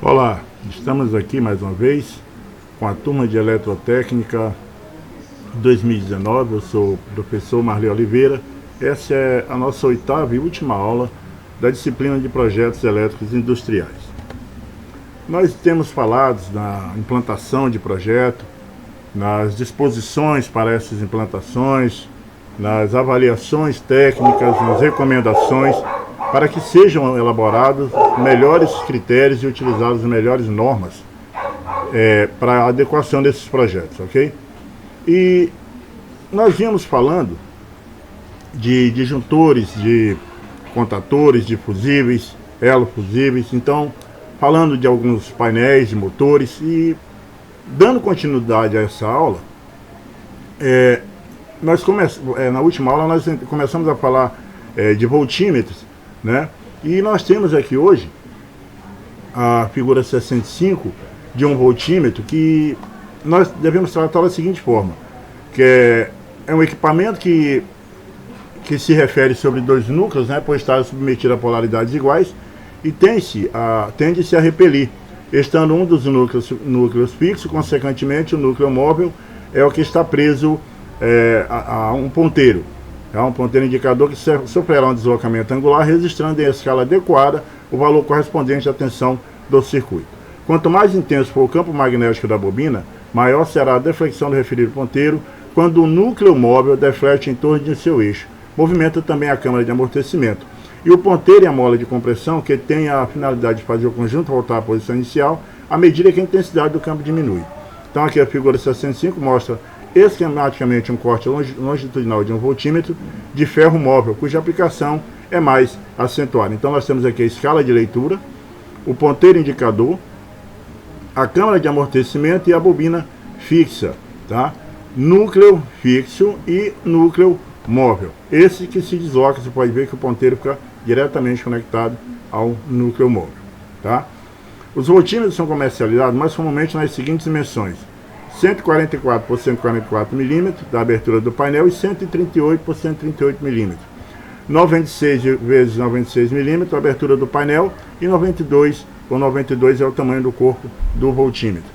Olá, estamos aqui mais uma vez com a turma de Eletrotécnica 2019. Eu sou o professor Marli Oliveira. Essa é a nossa oitava e última aula da disciplina de projetos elétricos industriais. Nós temos falado na implantação de projeto, nas disposições para essas implantações, nas avaliações técnicas, nas recomendações, para que sejam elaborados melhores critérios e utilizadas as melhores normas para a adequação desses projetos, ok? E nós vínhamos falando de disjuntores, de contatores, de fusíveis, elofusíveis, então falando de alguns painéis de motores e dando continuidade a essa aula, na última aula nós começamos a falar de voltímetros, né? E nós temos aqui hoje a figura 65 de um voltímetro que nós devemos tratar da seguinte forma, que é um equipamento que se refere sobre dois núcleos, né, por estar submetido a polaridades iguais, e tende-se a repelir, estando um dos núcleos fixo, consequentemente o núcleo móvel é o que está preso a um ponteiro. É um ponteiro indicador que sofrerá um deslocamento angular, registrando em escala adequada o valor correspondente à tensão do circuito. Quanto mais intenso for o campo magnético da bobina, maior será a deflexão do referido ponteiro quando o núcleo móvel deflete em torno de seu eixo. Movimenta também a câmara de amortecimento. E o ponteiro e a mola de compressão, que tem a finalidade de fazer o conjunto voltar à posição inicial, à medida que a intensidade do campo diminui. Então aqui a figura 65 mostra esquematicamente um corte longitudinal de um voltímetro de ferro móvel, cuja aplicação é mais acentuada. Então nós temos aqui a escala de leitura, o ponteiro indicador, a câmara de amortecimento e a bobina fixa, tá? Núcleo fixo e núcleo móvel. Esse que se desloca, você pode ver que o ponteiro fica diretamente conectado ao núcleo móvel, tá? Os voltímetros são comercializados mais comumente nas seguintes dimensões: 144 por 144 mm da abertura do painel e 138 por 138 mm. 96 vezes 96 mm a abertura do painel e 92 por 92 é o tamanho do corpo do voltímetro.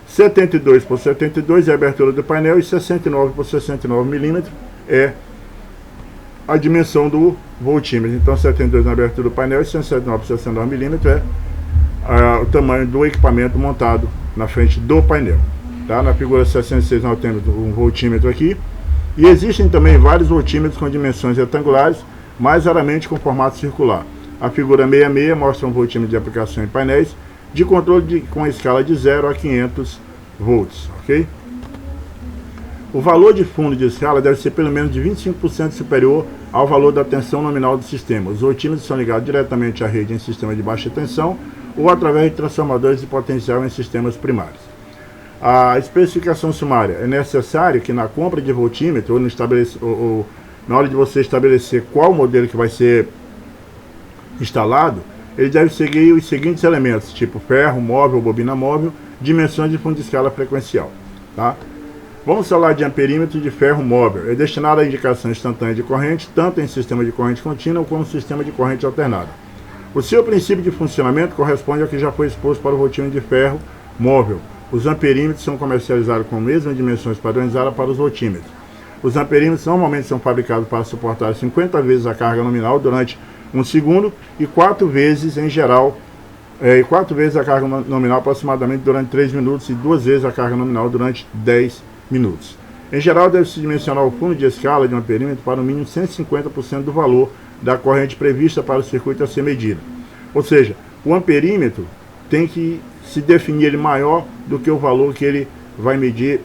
72 por 72 é a abertura do painel e 69 por 69 mm é a dimensão do voltímetro. Então 72 na abertura do painel e 179 por 69 mm é o tamanho do equipamento montado na frente do painel. Tá? Na figura 66 nós temos um voltímetro aqui. E existem também vários voltímetros com dimensões retangulares, mais raramente com formato circular. A figura 66 mostra um voltímetro de aplicação em painéis de controle com a escala de 0 a 500 volts. Okay? O valor de fundo de escala deve ser pelo menos de 25% superior ao valor da tensão nominal do sistema. Os voltímetros são ligados diretamente à rede em sistema de baixa tensão ou através de transformadores de potencial em sistemas primários. A especificação sumária: é necessário que na compra de voltímetro ou na hora de você estabelecer qual modelo que vai ser instalado, ele deve seguir os seguintes elementos, tipo ferro, móvel, bobina móvel, dimensões de fundo de escala frequencial. Tá? Vamos falar de amperímetro de ferro móvel. É destinado à indicação instantânea de corrente, tanto em sistema de corrente contínua como no sistema de corrente alternada. O seu princípio de funcionamento corresponde ao que já foi exposto para o voltímetro de ferro móvel. Os amperímetros são comercializados com as mesmas dimensões padronizadas para os voltímetros. Os amperímetros normalmente são fabricados para suportar 50 vezes a carga nominal durante 1 segundo e 4 vezes em geral, 4 vezes a carga nominal aproximadamente durante 3 minutos e 2 vezes a carga nominal durante 10 minutos. Em geral, deve-se dimensionar o fundo de escala de um amperímetro para no mínimo 150% do valor da corrente prevista para o circuito a ser medido. Ou seja, o amperímetro tem que se definir ele maior do que o valor que ele vai medir,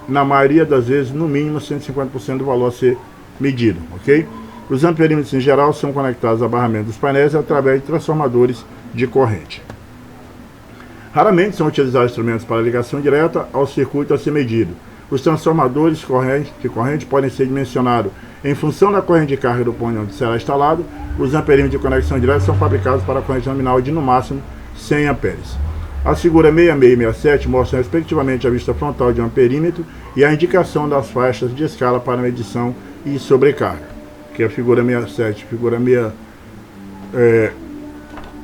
na maioria das vezes, no mínimo 150% do valor a ser medido, ok? Os amperímetros em geral são conectados a barramento dos painéis através de transformadores de corrente. Raramente são utilizados instrumentos para ligação direta ao circuito a ser medido. Os transformadores de corrente podem ser dimensionados em função da corrente de carga do ponto onde será instalado. Os amperímetros de conexão direta são fabricados para a corrente nominal de no máximo 100 amperes. A figura 66 e 67 mostram respectivamente a vista frontal de um amperímetro e a indicação das faixas de escala para medição e sobrecarga, que é a figura 67, figura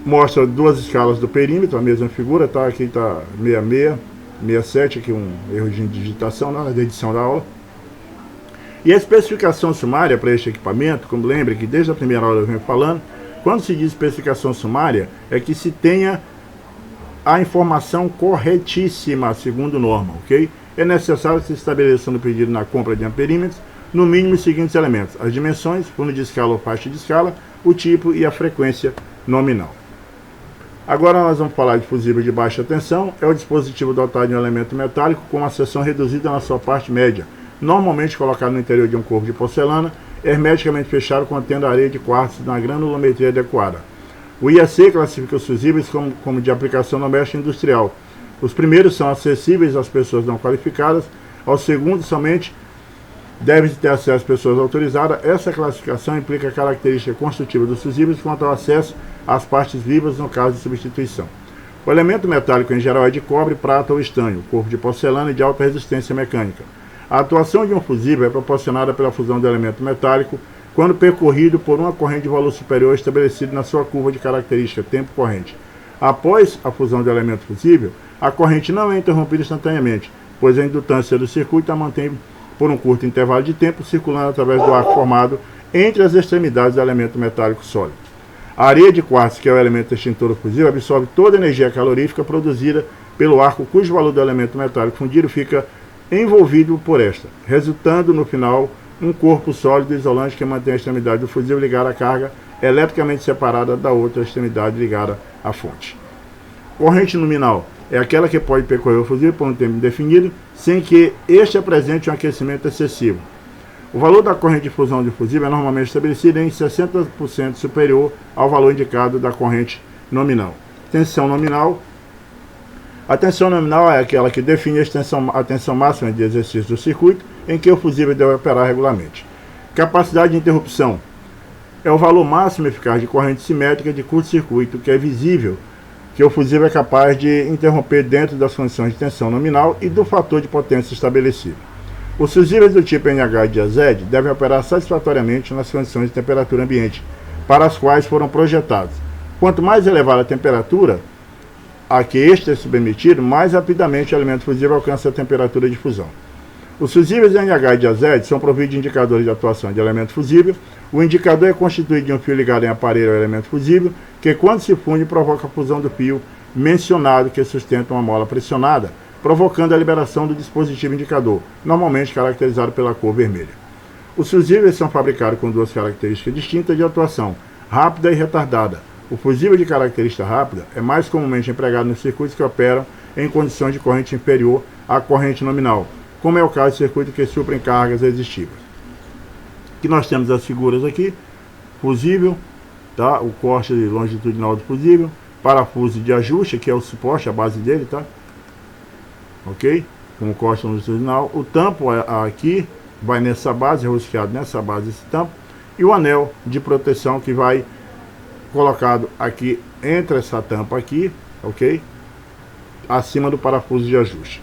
Mostra duas escalas do perímetro, a mesma figura, tá? Aqui está 66, 67, aqui um erro de digitação na edição da aula. E a especificação sumária para este equipamento, como lembre que desde a primeira aula eu venho falando, quando se diz especificação sumária, é que se tenha a informação corretíssima, segundo norma, ok? É necessário que se estabeleça no pedido na compra de amperímetros, no mínimo os seguintes elementos: as dimensões, fundo de escala ou faixa de escala, o tipo e a frequência nominal. Agora nós vamos falar de fusível de baixa tensão. É o dispositivo dotado de um elemento metálico com uma seção reduzida na sua parte média, normalmente colocado no interior de um corpo de porcelana, hermeticamente fechado, contendo areia de quartzo na granulometria adequada. O IEC classifica os fusíveis como de aplicação doméstica e industrial. Os primeiros são acessíveis às pessoas não qualificadas, aos segundos somente devem ter acesso às pessoas autorizadas. Essa classificação implica a característica construtiva dos fusíveis quanto ao acesso às partes vivas no caso de substituição. O elemento metálico em geral é de cobre, prata ou estanho, corpo de porcelana e de alta resistência mecânica. A atuação de um fusível é proporcionada pela fusão do elemento metálico quando percorrido por uma corrente de valor superior estabelecido na sua curva de característica tempo corrente. Após a fusão do elemento fusível, a corrente não é interrompida instantaneamente, pois a indutância do circuito a mantém por um curto intervalo de tempo, circulando através do arco formado entre as extremidades do elemento metálico sólido. A areia de quartzo, que é o elemento extintor do fusível, absorve toda a energia calorífica produzida pelo arco, cujo valor do elemento metálico fundido fica envolvido por esta, resultando no final um corpo sólido isolante que mantém a extremidade do fusível ligada à carga, eletricamente separada da outra extremidade ligada à fonte. Corrente nominal é aquela que pode percorrer o fusível por um tempo indefinido, sem que este apresente um aquecimento excessivo. O valor da corrente de fusão de fusível é normalmente estabelecido em 60% superior ao valor indicado da corrente nominal. Tensão nominal. A tensão nominal é aquela que define a tensão máxima de exercício do circuito em que o fusível deve operar regularmente. Capacidade de interrupção é o valor máximo eficaz de corrente simétrica de curto-circuito que é visível, que o fusível é capaz de interromper dentro das condições de tensão nominal e do fator de potência estabelecido. Os fusíveis do tipo NH e diazed devem operar satisfatoriamente nas condições de temperatura ambiente, para as quais foram projetados. Quanto mais elevada a temperatura a que este é submetido, mais rapidamente o elemento fusível alcança a temperatura de fusão. Os fusíveis NH e diazed são providos de indicadores de atuação de elemento fusível. O indicador é constituído de um fio ligado em aparelho ao elemento fusível, que quando se funde provoca a fusão do fio mencionado que sustenta uma mola pressionada, provocando a liberação do dispositivo indicador, normalmente caracterizado pela cor vermelha. Os fusíveis são fabricados com duas características distintas de atuação, rápida e retardada. O fusível de característica rápida é mais comumente empregado nos circuitos que operam em condições de corrente inferior à corrente nominal, como é o caso de circuitos que suprem cargas resistivas. Aqui nós temos as figuras aqui: fusível, tá? O corte longitudinal do fusível, parafuso de ajuste, que é o suporte, a base dele, tá? Ok? Com o corte longitudinal. O tampo aqui vai nessa base, rosqueado nessa base esse tampo, e o anel de proteção que vai colocado aqui entre essa tampa aqui, ok? Acima do parafuso de ajuste.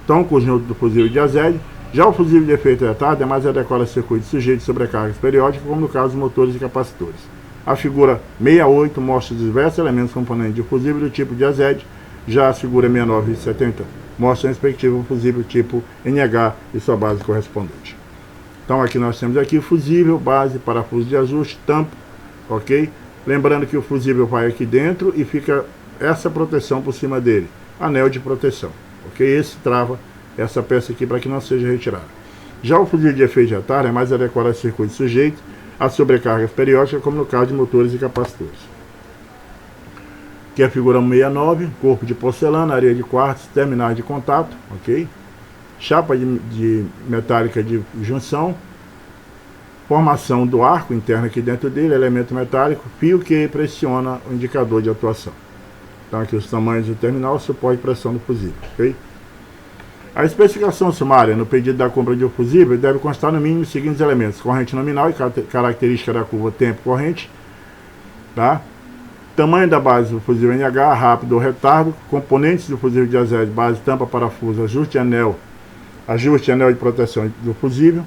Então, o conjunto do fusível diazed. Já o fusível de efeito retardado é mais adequado a circuitos sujeitos a sobrecargas periódicas, como no caso dos motores e capacitores. A figura 68 mostra os diversos elementos componentes de fusível do tipo diazed. Já a figura 69 e 70 mostra a respectiva fusível tipo NH e sua base correspondente. Então aqui nós temos aqui fusível, base, parafuso de ajuste, tampo, ok? Lembrando que o fusível vai aqui dentro e fica essa proteção por cima dele, anel de proteção, ok? Esse trava essa peça aqui para que não seja retirada. Já o fusível de efeito retardo é mais adequado a circuitos sujeitos a sobrecargas periódicas, como no caso de motores e capacitores. Aqui a figura 69, corpo de porcelana, areia de quartzo, terminais de contato, ok? Chapa de metálica de junção, formação do arco interno aqui dentro dele, elemento metálico, fio que pressiona o indicador de atuação. Então aqui os tamanhos do terminal, suporte e pressão do fusível, ok? A especificação sumária no pedido da compra de um fusível deve constar no mínimo os seguintes elementos: corrente nominal e característica da curva tempo corrente, tá? Tamanho da base do fusível NH, rápido ou retardo, componentes do fusível diazed, base, tampa, parafuso, ajuste anel de proteção do fusível,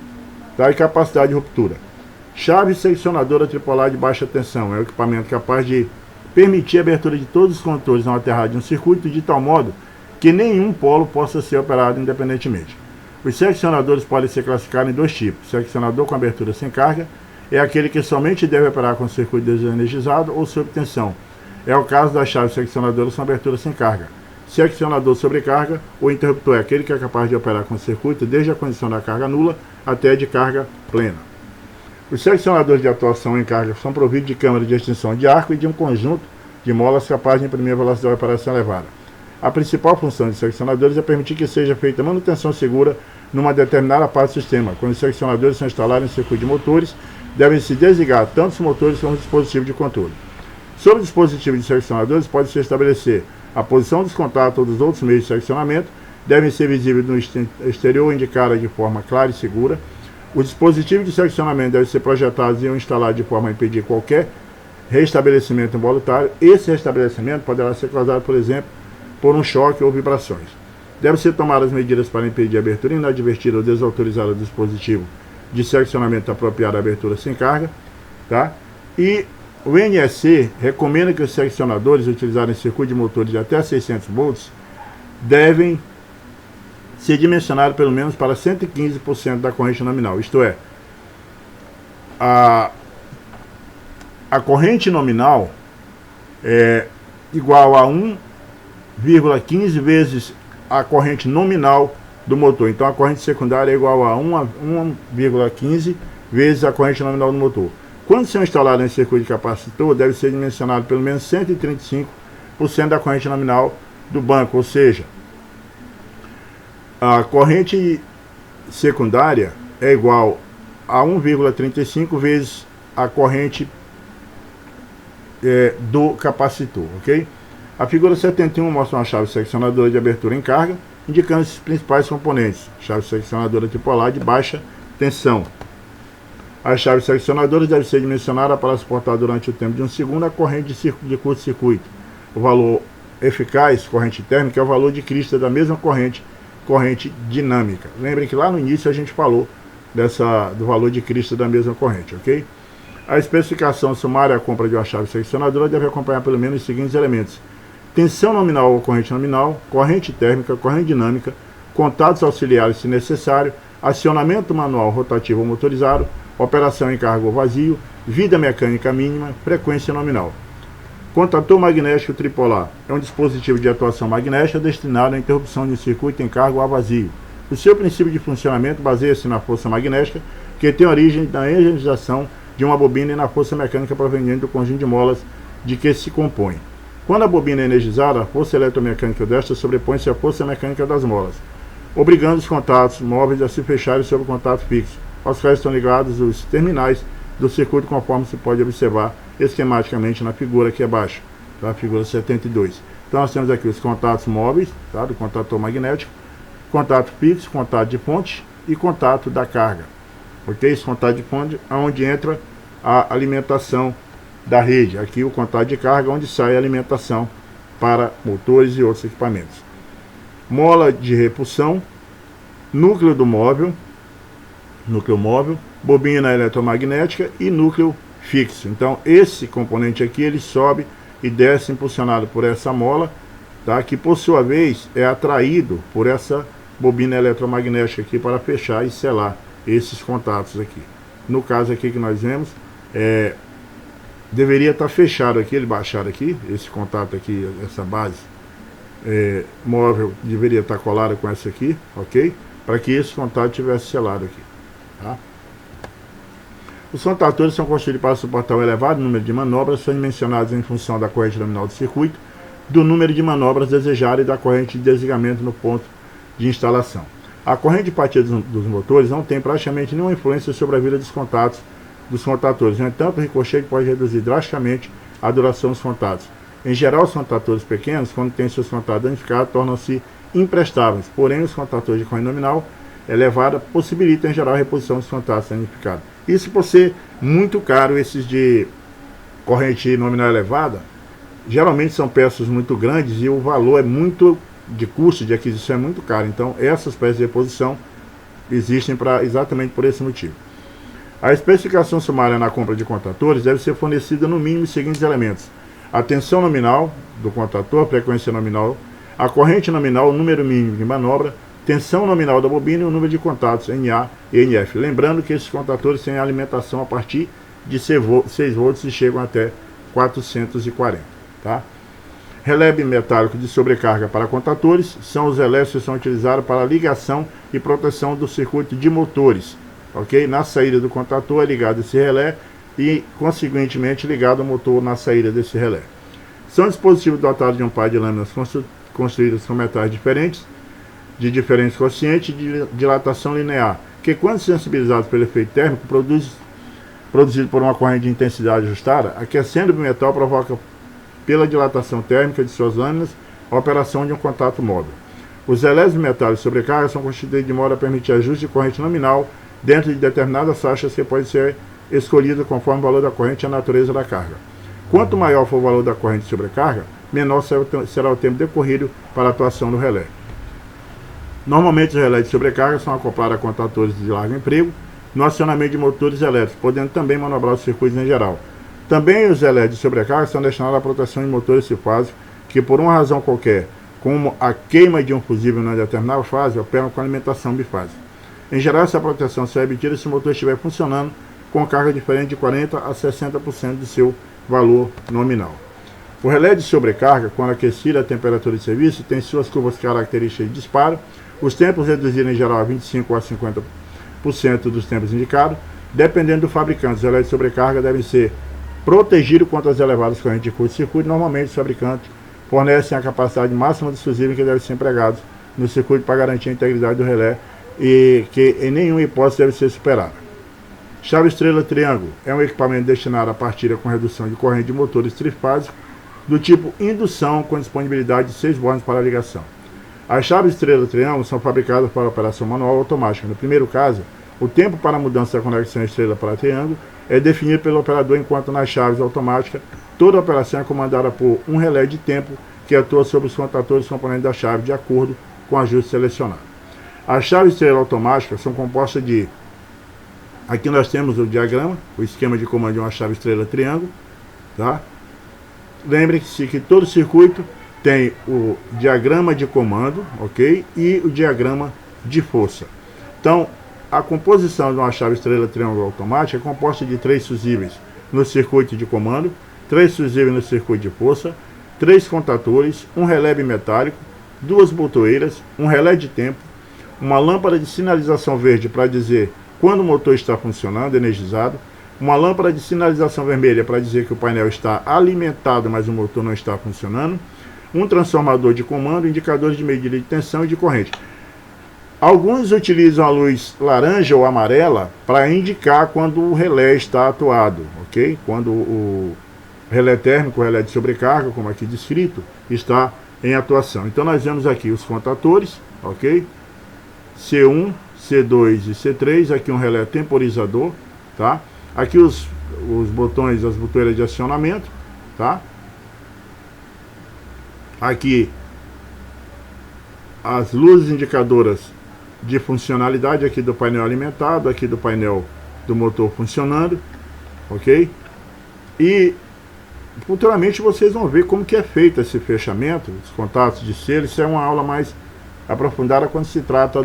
tá? E capacidade de ruptura. Chave seccionadora tripolar de baixa tensão, é o equipamento capaz de permitir a abertura de todos os condutores não aterrados de um circuito de tal modo que nenhum polo possa ser operado independentemente. Os seccionadores podem ser classificados em dois tipos. Seccionador com abertura sem carga é aquele que somente deve operar com circuito desenergizado ou sob tensão. É o caso das chaves seccionadoras com abertura sem carga. Seccionador sobrecarga, o interruptor é aquele que é capaz de operar com circuito desde a condição da carga nula até a de carga plena. Os seccionadores de atuação em carga são providos de câmara de extinção de arco e de um conjunto de molas capazes de imprimir a velocidade de operação elevada. A principal função dos seccionadores é permitir que seja feita manutenção segura numa determinada parte do sistema. Quando os seccionadores são instalados em circuito de motores, devem se desligar tanto os motores como os dispositivos de controle. Sobre o dispositivo de seccionadores, pode-se estabelecer a posição dos contatos ou dos outros meios de seccionamento, devem ser visíveis no exterior ou indicadas de forma clara e segura. Os dispositivos de seccionamento devem ser projetados e instalados de forma a impedir qualquer restabelecimento involuntário. Esse restabelecimento poderá ser causado, por exemplo, por um choque ou vibrações. Devem ser tomadas medidas para impedir a abertura inadvertida ou desautorizada do dispositivo de seccionamento apropriado à abertura sem carga. Tá? E o NSC recomenda que os seccionadores utilizados em circuito de motores de até 600 volts devem ser dimensionados pelo menos para 115% da corrente nominal, isto é, a corrente nominal é igual a 1,15 vezes a corrente nominal do motor. Então a corrente secundária é igual a 1,15 vezes a corrente nominal do motor. Quando são instalados em circuito de capacitor, deve ser dimensionado pelo menos 135% da corrente nominal do banco, ou seja, a corrente secundária é igual a 1,35 vezes a corrente do capacitor, ok? A figura 71 mostra uma chave seccionadora de abertura em carga, indicando os principais componentes. Chave seccionadora tripolar de baixa tensão. As chaves seccionadoras devem ser dimensionadas para suportar durante o tempo de 1 segundo a corrente de curto-circuito. O valor eficaz, corrente térmica, é o valor de crista da mesma corrente dinâmica. Lembrem que lá no início a gente falou do valor de crista da mesma corrente, ok? A especificação sumária à compra de uma chave seccionadora deve acompanhar pelo menos os seguintes elementos: tensão nominal ou corrente nominal, corrente térmica, corrente dinâmica, contatos auxiliares se necessário, acionamento manual rotativo ou motorizado, operação em carga ou vazio, vida mecânica mínima, frequência nominal. Contator magnético tripolar é um dispositivo de atuação magnética destinado à interrupção de um circuito em carga ou a vazio. O seu princípio de funcionamento baseia-se na força magnética, que tem origem na energização de uma bobina e na força mecânica proveniente do conjunto de molas de que se compõe. Quando a bobina é energizada, a força eletromecânica desta sobrepõe-se à força mecânica das molas, obrigando os contatos móveis a se fecharem sobre o contato fixo, aos quais estão ligados os terminais do circuito, conforme se pode observar esquematicamente na figura aqui abaixo, tá? Figura 72. Então nós temos aqui os contatos móveis, tá? Do contator magnético, contato fixo, contato de fonte e contato da carga. Ok? Esse contato de fonte é onde entra a alimentação da rede. Aqui o contato de carga, onde sai a alimentação para motores e outros equipamentos. Mola de repulsão, núcleo móvel, bobina eletromagnética e núcleo fixo. Então esse componente aqui ele sobe e desce impulsionado por essa mola, tá? Que por sua vez é atraído por essa bobina eletromagnética aqui para fechar e selar esses contatos aqui. No caso aqui que nós vemos, deveria estar fechado aqui, ele baixado aqui, esse contato aqui, essa base móvel deveria estar colada com essa aqui, ok? Para que esse contato tivesse selado aqui, tá? Os contatores são construídos para suportar o elevado número de manobras, são dimensionados em função da corrente nominal do circuito, do número de manobras desejadas e da corrente de desligamento no ponto de instalação. A corrente de partida dos motores não tem praticamente nenhuma influência sobre a vida dos contatos dos contatores. No entanto, o ricochete pode reduzir drasticamente a duração dos contatos. Em geral, os contatores pequenos, quando têm seus contatos danificados, tornam-se imprestáveis. Porém, os contatores de corrente nominal elevada possibilitam, em geral, a reposição dos contatos danificados. Isso por ser muito caro, esses de corrente nominal elevada, geralmente são peças muito grandes e o valor de custo de aquisição é muito caro. Então, essas peças de reposição existem exatamente por esse motivo. A especificação sumária na compra de contatores deve ser fornecida no mínimo os seguintes elementos: a tensão nominal do contator, a frequência nominal, a corrente nominal, o número mínimo de manobra, tensão nominal da bobina e o número de contatos NA e NF. Lembrando que esses contatores têm alimentação a partir de 6 volts e chegam até 440. Tá? Relé bimetálico de sobrecarga para contatores são os relés que são utilizados para ligação e proteção do circuito de motores. Okay? Na saída do contator é ligado esse relé e, consequentemente, ligado ao motor na saída desse relé. São dispositivos dotados de um par de lâminas construídas com metais diferentes, de diferentes quocientes de dilatação linear, que, quando sensibilizados pelo efeito térmico, produzido por uma corrente de intensidade ajustada, aquecendo o bimetal, provoca, pela dilatação térmica de suas lâminas, a operação de um contato móvel. Os relés bimetálicos de sobrecarga são constituídos de modo a permitir ajuste de corrente nominal dentro de determinadas faixas que podem ser escolhidas conforme o valor da corrente e a natureza da carga. Quanto maior for o valor da corrente de sobrecarga, menor será o tempo decorrido para a atuação do relé. Normalmente os relés de sobrecarga são acoplados a contatores de largo emprego no acionamento de motores elétricos, podendo também manobrar os circuitos em geral. Também os relés de sobrecarga são destinados à proteção de motores trifásicos que, por uma razão qualquer, como a queima de um fusível em determinada fase, operam com alimentação bifásica. Em geral, essa proteção só é emitida se o motor estiver funcionando com carga diferente de 40% a 60% do seu valor nominal. O relé de sobrecarga, quando aquecido a temperatura de serviço, tem suas curvas características de disparo, os tempos reduzidos em geral a 25% a 50% dos tempos indicados. Dependendo do fabricante, os relés de sobrecarga devem ser protegidos contra as elevadas correntes de curto-circuito. Normalmente, os fabricantes fornecem a capacidade máxima dos fusíveis que devem ser empregados no circuito para garantir a integridade do relé e que em nenhuma hipótese deve ser superada. Chave estrela triângulo é um equipamento destinado à partida com redução de corrente de motores trifásicos do tipo indução com disponibilidade de 6 bornes para ligação. As chaves estrela triângulo são fabricadas para operação manual ou automática. No primeiro caso, o tempo para a mudança da conexão estrela para triângulo é definido pelo operador, enquanto nas chaves automáticas, toda a operação é comandada por um relé de tempo que atua sobre os contatores e componentes da chave de acordo com o ajuste selecionado. As chaves estrela automáticas são compostas de... Aqui nós temos o diagrama, o esquema de comando de uma chave estrela triângulo. Tá? Lembre-se que todo circuito tem o diagrama de comando, ok? E o diagrama de força. Então, a composição de uma chave estrela triângulo automática é composta de 3 fusíveis no circuito de comando, 3 fusíveis no circuito de força, 3 contatores, um relé bimetálico, 2 botoeiras, um relé de tempo, uma lâmpada de sinalização verde para dizer quando o motor está funcionando, energizado, uma lâmpada de sinalização vermelha para dizer que o painel está alimentado, mas o motor não está funcionando, um transformador de comando, indicadores de medida de tensão e de corrente. Alguns utilizam a luz laranja ou amarela para indicar quando o relé está atuado, ok? Quando o relé térmico, o relé de sobrecarga, como aqui descrito, está em atuação. Então nós vemos aqui os contatores, ok? C1, C2 e C3, aqui um relé temporizador, tá? Aqui os botões, as botoeiras de acionamento, tá? Aqui as luzes indicadoras de funcionalidade, aqui do painel alimentado, aqui do painel do motor funcionando, ok? E futuramente vocês vão ver como que é feito esse fechamento, os contatos de selo. Isso é uma aula mais aprofundada quando se trata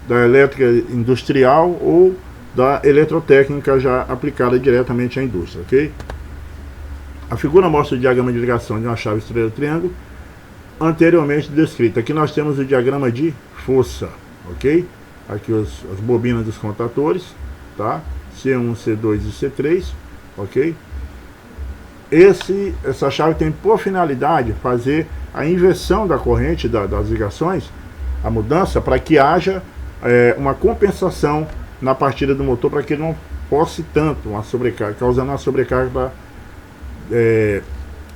da elétrica industrial ou da eletrotécnica já aplicada diretamente à indústria, ok? A figura mostra o diagrama de ligação de uma chave estrela triângulo anteriormente descrito. Aqui nós temos o diagrama de força, ok? Aqui as bobinas dos contatores, tá? C1, C2 e C3, ok? Essa chave tem por finalidade fazer a inversão da corrente das ligações, a mudança, para que haja uma compensação na partida do motor, para que ele não force tanto uma sobrecarga, causando uma sobrecarga para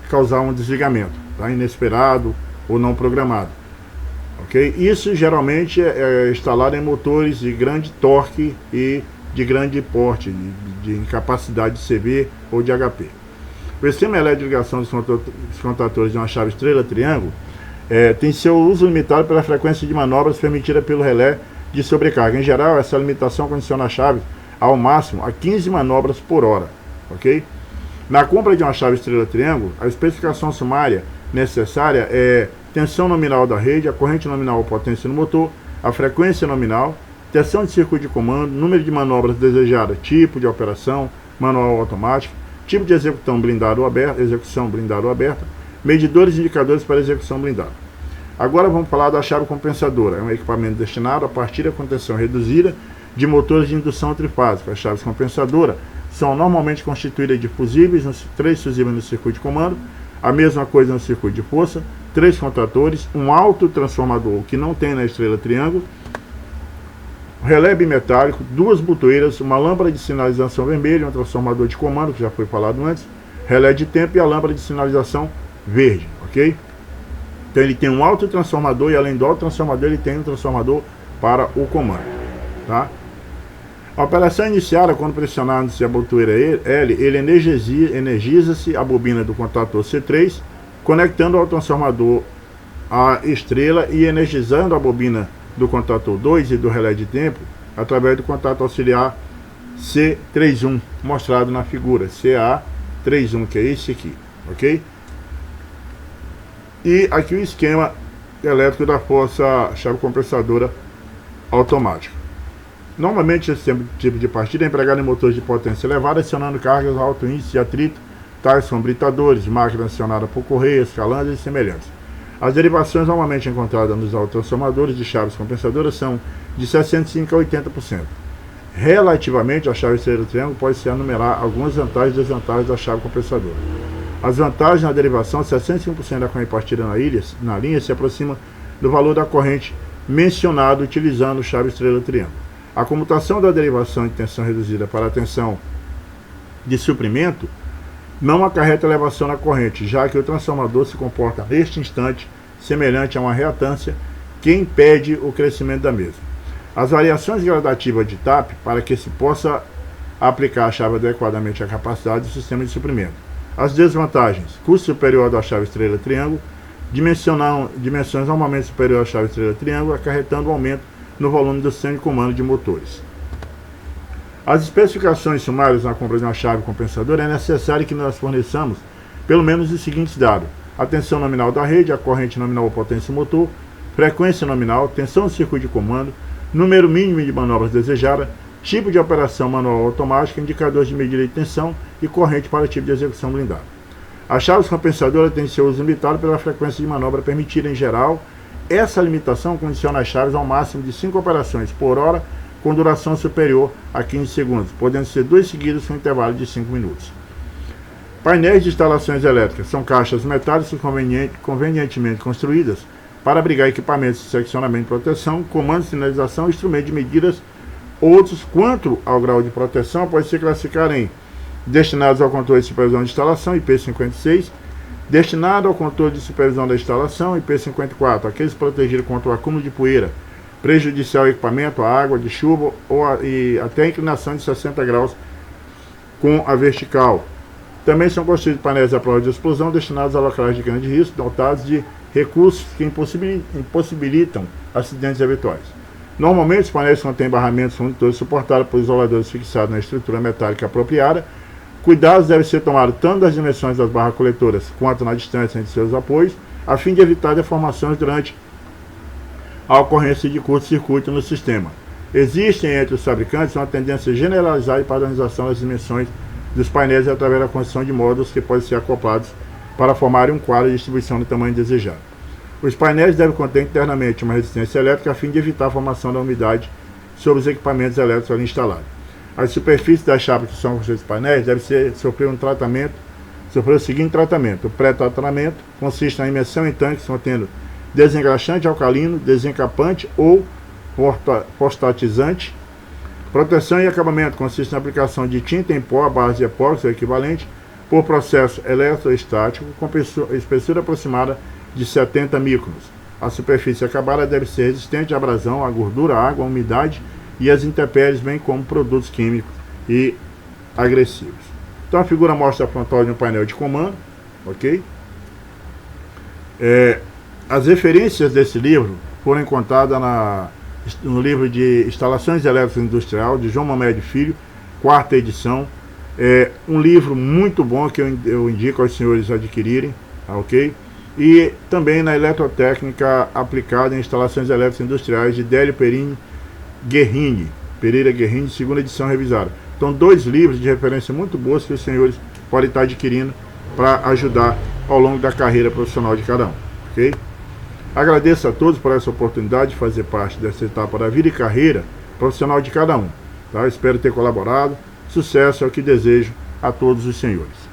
causar um desligamento, tá? Inesperado ou não programado, ok? Isso geralmente é instalado em motores de grande torque e de grande porte, de incapacidade de CV ou de HP. O esquema elétrico de ligação dos contatores de uma chave estrela triângulo tem seu uso limitado pela frequência de manobras permitida pelo relé de sobrecarga. Em geral, essa limitação condiciona a chave ao máximo a 15 manobras por hora, ok? Na compra de uma chave estrela-triângulo, a especificação sumária necessária é tensão nominal da rede, a corrente nominal ou potência no motor, a frequência nominal, tensão de circuito de comando, número de manobras desejadas, tipo de operação, manual ou automático, tipo de execução blindada ou aberta, medidores e indicadores para execução blindada. Agora vamos falar da chave compensadora. É um equipamento destinado a partir com tensão reduzida de motores de indução trifásica. As chaves compensadoras são normalmente constituídas de fusíveis, 3 fusíveis no circuito de comando, a mesma coisa no circuito de força, 3 contatores, um autotransformador que não tem na estrela triângulo, relé bimetálico, 2 botoeiras, uma lâmpada de sinalização vermelha, um transformador de comando, que já foi falado antes, relé de tempo e a lâmpada de sinalização verde, ok? Então ele tem um autotransformador e além do autotransformador ele tem um transformador para o comando, tá? A operação iniciada quando pressionado-se a botoeira L, ele energiza-se a bobina do contator C3, conectando ao transformador a estrela e energizando a bobina do contator 2 e do relé de tempo através do contato auxiliar C31, mostrado na figura CA31, que é esse aqui, ok? E aqui o esquema elétrico da força chave compensadora automática. Normalmente esse tipo de partida é empregado em motores de potência elevada, acionando cargas a alto índice de atrito, tais como britadores, máquinas acionadas por correias, calandras e semelhantes. As derivações normalmente encontradas nos autotransformadores de chaves compensadoras são de 65% a 80%. Relativamente à chave estrela-triângulo, pode-se enumerar algumas vantagens e desvantagens da chave compensadora. As vantagens na derivação: 65% da corrente partida na linha se aproxima do valor da corrente mencionado utilizando chave estrela-triângulo. A comutação da derivação de tensão reduzida para a tensão de suprimento não acarreta elevação na corrente, já que o transformador se comporta neste instante semelhante a uma reatância que impede o crescimento da mesma. As variações gradativas de TAP para que se possa aplicar a chave adequadamente à capacidade do sistema de suprimento. As desvantagens: custo superior da chave estrela-triângulo, dimensões normalmente superiores à chave estrela-triângulo, acarretando um aumento no volume do sistema de comando de motores. As especificações sumárias na compra de uma chave compensadora é necessário que nós forneçamos pelo menos os seguintes dados: a tensão nominal da rede, a corrente nominal ou potência motor, frequência nominal, tensão do circuito de comando, número mínimo de manobras desejadas, tipo de operação manual ou automática, indicadores de medida de tensão e corrente para o tipo de execução blindada. As chaves compensadoras têm seu uso limitado pela frequência de manobra permitida em geral. Essa limitação condiciona as chaves ao máximo de 5 operações por hora, com duração superior a 15 segundos, podendo ser 2 seguidas com intervalo de 5 minutos. Painéis de instalações elétricas são caixas metálicas convenientemente construídas para abrigar equipamentos de seccionamento e proteção, comando de sinalização, instrumento de medidas. Outros, quanto ao grau de proteção, pode se classificar em destinados ao controle de supervisão de instalação, IP56, destinado ao controle de supervisão da instalação, IP54, aqueles protegidos contra o acúmulo de poeira prejudicial ao equipamento, a água de chuva e até a inclinação de 60 graus com a vertical. Também são construídos painéis à prova de explosão destinados a locais de grande risco, dotados de recursos que impossibilitam acidentes eventuais. Normalmente os painéis contêm barramentos condutores suportados por isoladores fixados na estrutura metálica apropriada. Cuidados devem ser tomados tanto das dimensões das barras coletoras quanto na distância entre seus apoios, a fim de evitar deformações durante a ocorrência de curto-circuito no sistema. Existem entre os fabricantes uma tendência generalizada e padronização das dimensões dos painéis através da construção de módulos que podem ser acoplados para formarem um quadro de distribuição do tamanho desejado. Os painéis devem conter internamente uma resistência elétrica a fim de evitar a formação da umidade sobre os equipamentos elétricos ali instalados. As superfícies das chapas que são construídas dos painéis devem sofrer o seguinte tratamento. O pré-tratamento consiste na imersão em tanques contendo desengraxante alcalino, desencapante ou fosfatizante. Proteção e acabamento consiste na aplicação de tinta em pó à base de epóxi ou equivalente por processo eletrostático com espessura aproximada de 70 microns. A superfície acabada deve ser resistente à abrasão, à gordura, à água, à umidade e às intempéries, bem como produtos químicos e agressivos. Então a figura mostra a frontal de um painel de comando, ok? As referências desse livro foram encontradas no livro de Instalações Elétricas Industrial, de João Mamed Filho, 4ª edição, É um livro muito bom que eu indico aos senhores adquirirem, ok? E também na Eletrotécnica Aplicada em Instalações Elétricas Industriais, de Délio Pereira Guerrini, segunda edição revisada. Então, 2 livros de referência muito bons que os senhores podem estar adquirindo para ajudar ao longo da carreira profissional de cada um, ok? Agradeço a todos por essa oportunidade de fazer parte dessa etapa da vida e carreira profissional de cada um. Tá? Espero ter colaborado. Sucesso é o que desejo a todos os senhores.